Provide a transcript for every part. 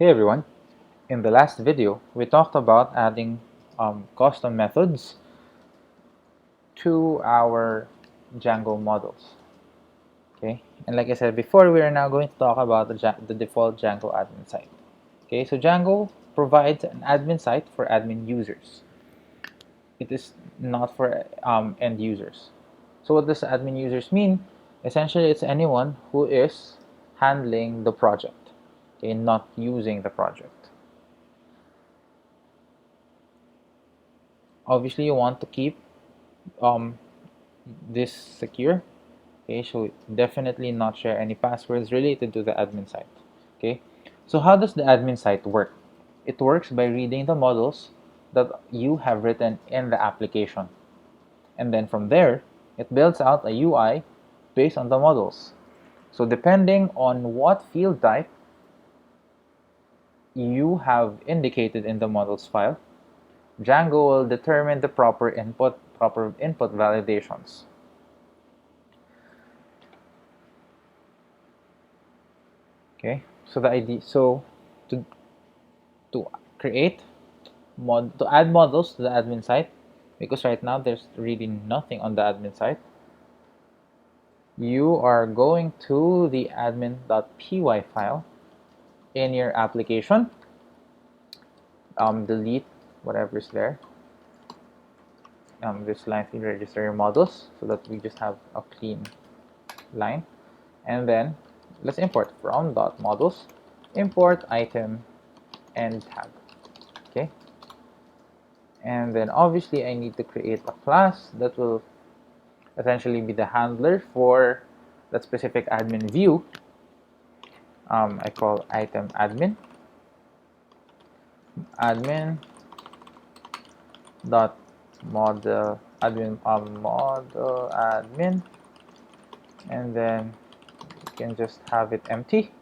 Hey everyone, in the last video we talked about adding custom methods to our Django models. Okay, and like I said before, we are now going to talk about the default Django admin site. Okay, so Django provides an admin site for admin users. It is not for end users. So what does admin users mean? Essentially, it's anyone who is handling the project, okay, not using the project. Obviously, you want to keep um, this secure. Okay, so definitely not share any passwords related to the admin site. Okay, so how does the admin site work? It works by reading the models that you have written in the application, and then from there it builds out a UI based on the models. So depending on what field type you have indicated in the models file, Django will determine the proper input validations. Okay, so to to create to add models to the admin site, because right now there's really nothing on the admin site, you are going to the admin.py file in your application, delete whatever's there, this line to register your models so that we just have a clean line, and then let's import from .models, import item and tag. Okay, and then obviously I need to create a class that will essentially be the handler for that specific admin view. I call item admin dot model admin, and then you can just have it empty,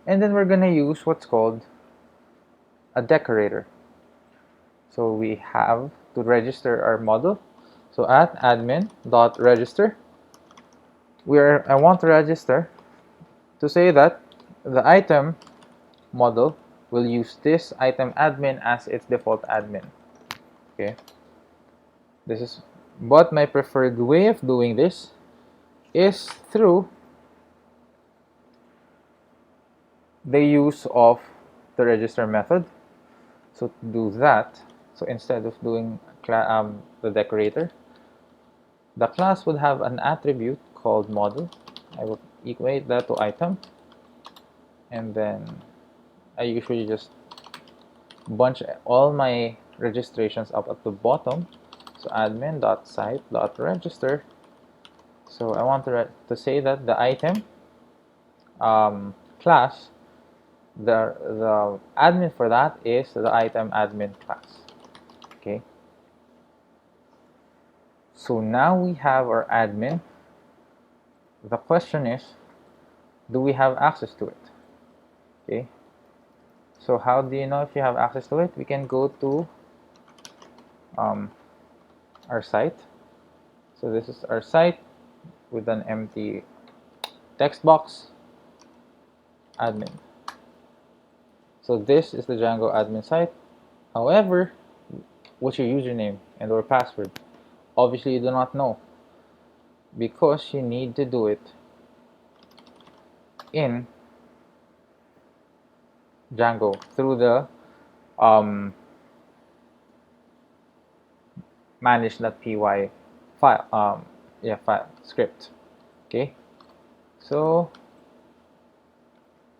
and then we're gonna use what's called a decorator. So we have to register our model. So at admin.register, I want to register to say that the item model will use this item admin as its default admin. Okay, but my preferred way of doing this is through the use of the register method. So to do that, so instead of doing the decorator, the class would have an attribute called model. I will equate that to item, and then I usually just bunch all my registrations up at the bottom. So admin.site.register. So I want to say that the item class, the admin for that is the item admin class. Okay. So now we have our admin. The question is, do we have access to it? Okay. So how do you know if you have access to it? We can go to our site. So this is our site with an empty text box, admin. So this is the Django admin site. However, what's your username and or password? Obviously you do not know, because you need to do it in Django through the manage.py file, file script. Okay, so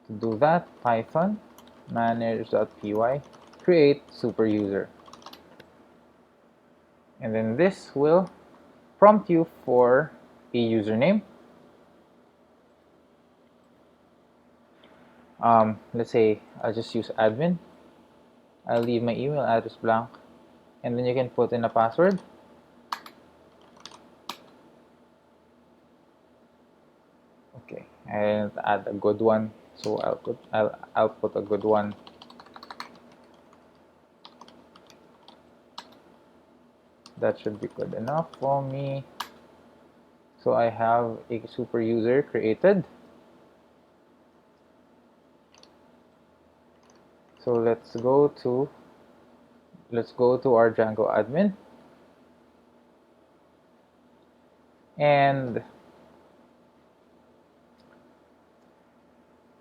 to do that, python manage.py create super user, and then this will prompt you for a username. Let's say I'll just use admin. I'll leave my email address blank, and then you can put in a password. Okay, and add a good one. So I'll put a good one. That should be good enough for me. So I have a super user created. So let's go to our Django admin and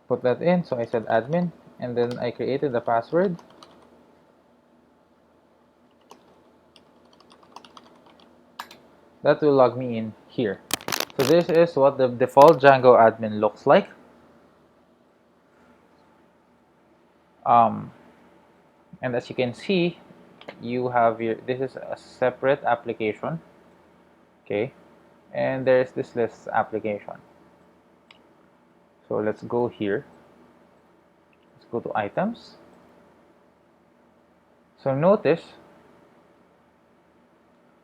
put that in. So I said admin, and then I created the password. That will log me in here. So this is what the default Django admin looks like. And as you can see, you have your, this is a separate application, okay, and there's this list application. So let's go here, let's go to items. So notice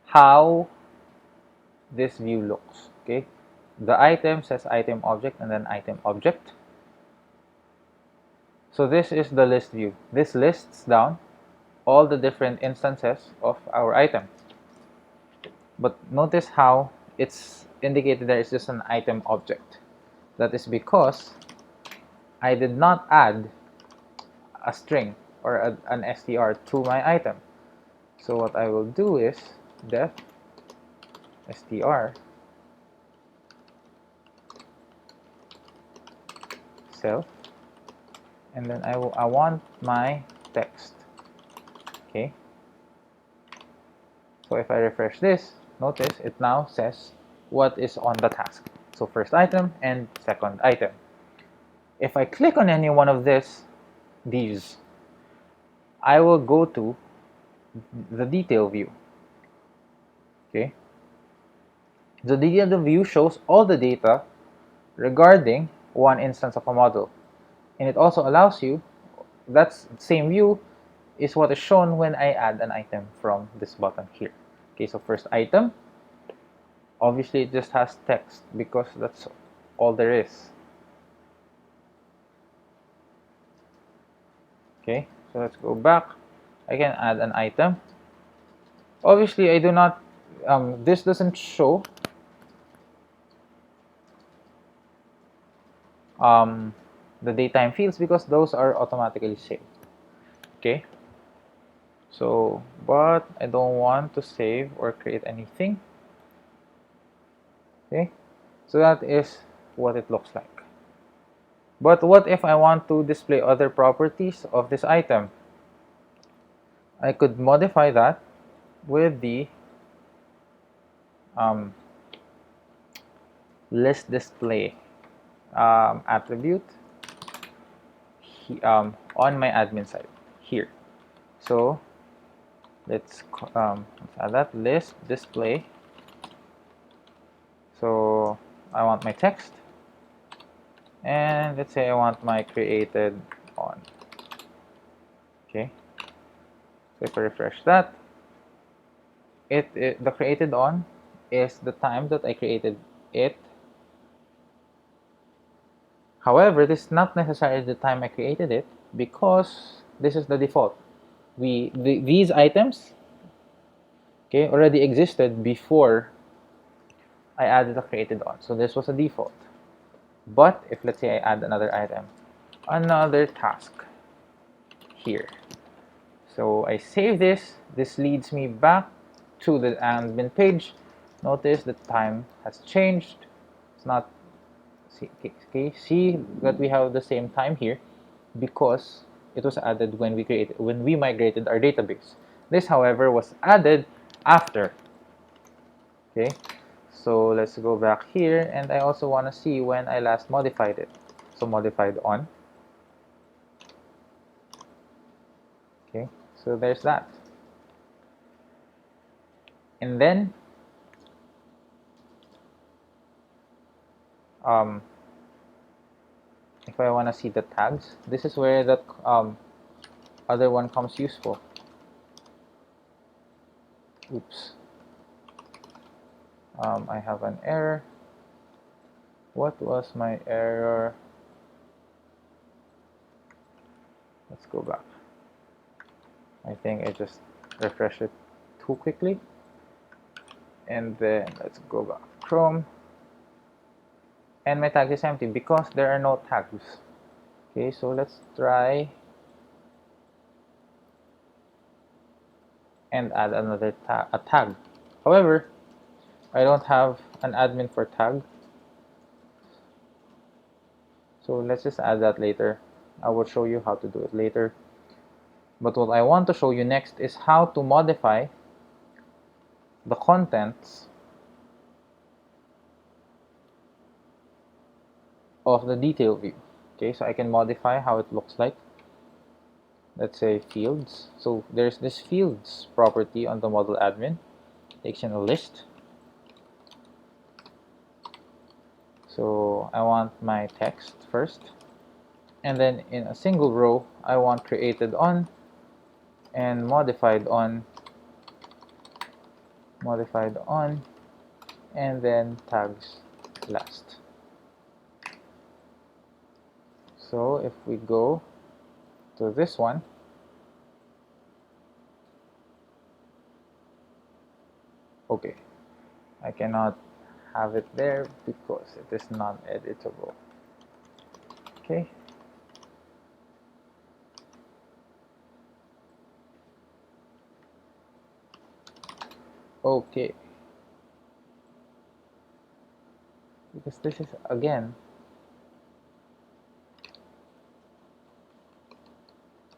how this view looks, okay. The item says item object and then item object. So this is the list view. This lists down all the different instances of our item. But notice how it's indicated that it's just an item object. That is because I did not add a string or an str to my item. So what I will do is def str self, and then I want my text, okay. So if I refresh this, notice it now says what is on the task. So first item and second item. If I click on any one of these, I will go to the detail view, okay. The detail view shows all the data regarding one instance of a model, and it also allows you, that same view is what is shown when I add an item from this button here. Okay, so first item, obviously it just has text because that's all there is. Okay, so let's go back. I can add an item. Obviously I do not, this doesn't show the datetime fields because those are automatically saved. Okay, so but I don't want to save or create anything. Okay, so that is what it looks like. But what if I want to display other properties of this item? I could modify that with the list display attribute on my admin side here. So let's add that list display. So I want my text, and let's say I want my created on. Okay, so if I refresh that, the created on is the time that I created it. However, this is not necessarily the time I created it because this is the default. These items, okay, already existed before I added the created on. So this was a default. But if let's say I add another item, another task here. So I save this. This leads me back to the admin page. Notice the time has changed. It's not, see that we have the same time here because it was added when we migrated our database. This, however, was added after. Okay, so let's go back here, and I also want to see when I last modified it. So modified on. Okay, so there's that. And then if I want to see the tags, this is where the other one comes useful. Oops. I have an error. What was my error? Let's go back. I think I just refreshed it too quickly. And then let's go back to Chrome. And my tag is empty because there are no tags. Okay, so let's try and add another a tag. However, I don't have an admin for tag, so let's just add that later. I will show you how to do it later. But what I want to show you next is how to modify the contents of the detail view. Okay, so I can modify how it looks like. Let's say fields. So there's this fields property on the model admin. It takes in a list. So I want my text first. And then in a single row, I want created on and modified on, and then tags last. So if we go to this one, okay, I cannot have it there because it is non-editable. Okay. Okay. Because this is again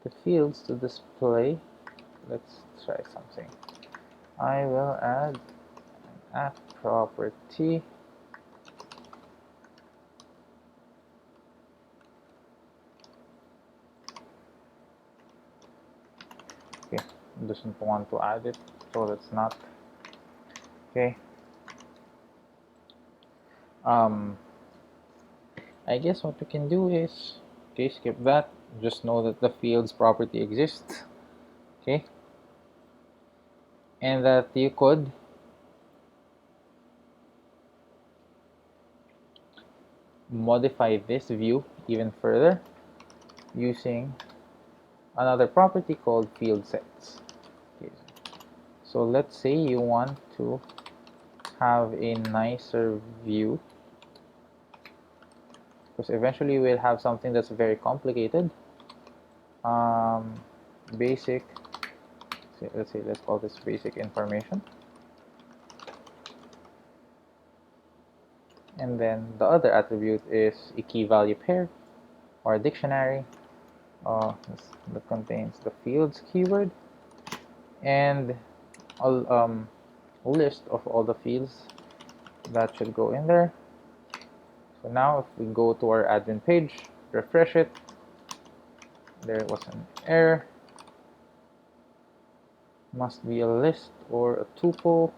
the fields to display. Let's try something. I will add an app property. Okay, doesn't want to add it, so that's not. Okay. I guess what we can do is, okay, skip that. Just know that the fields property exists. Okay. And that you could modify this view even further using another property called field sets. Okay. So let's say you want to have a nicer view, because eventually we'll have something that's very complicated. Basic, let's call this basic information. And then the other attribute is a key value pair or a dictionary that contains the fields keyword and a list of all the fields that should go in there. So now if we go to our admin page, refresh it, there was an error. Must be a list or a tuple.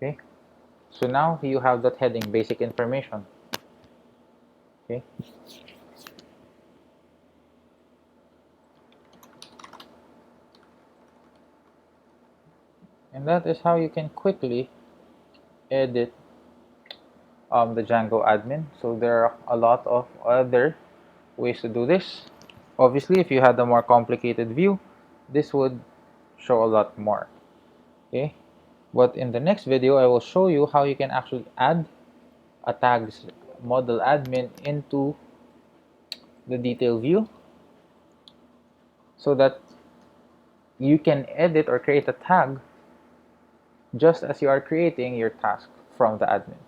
Okay, so now you have that heading basic information. Okay, and that is how you can quickly edit the Django admin. So there are a lot of other ways to do this. Obviously, if you had a more complicated view, this would show a lot more. Okay, but in the next video, I will show you how you can actually add a tags model admin into the detail view so that you can edit or create a tag just as you are creating your task from the admin.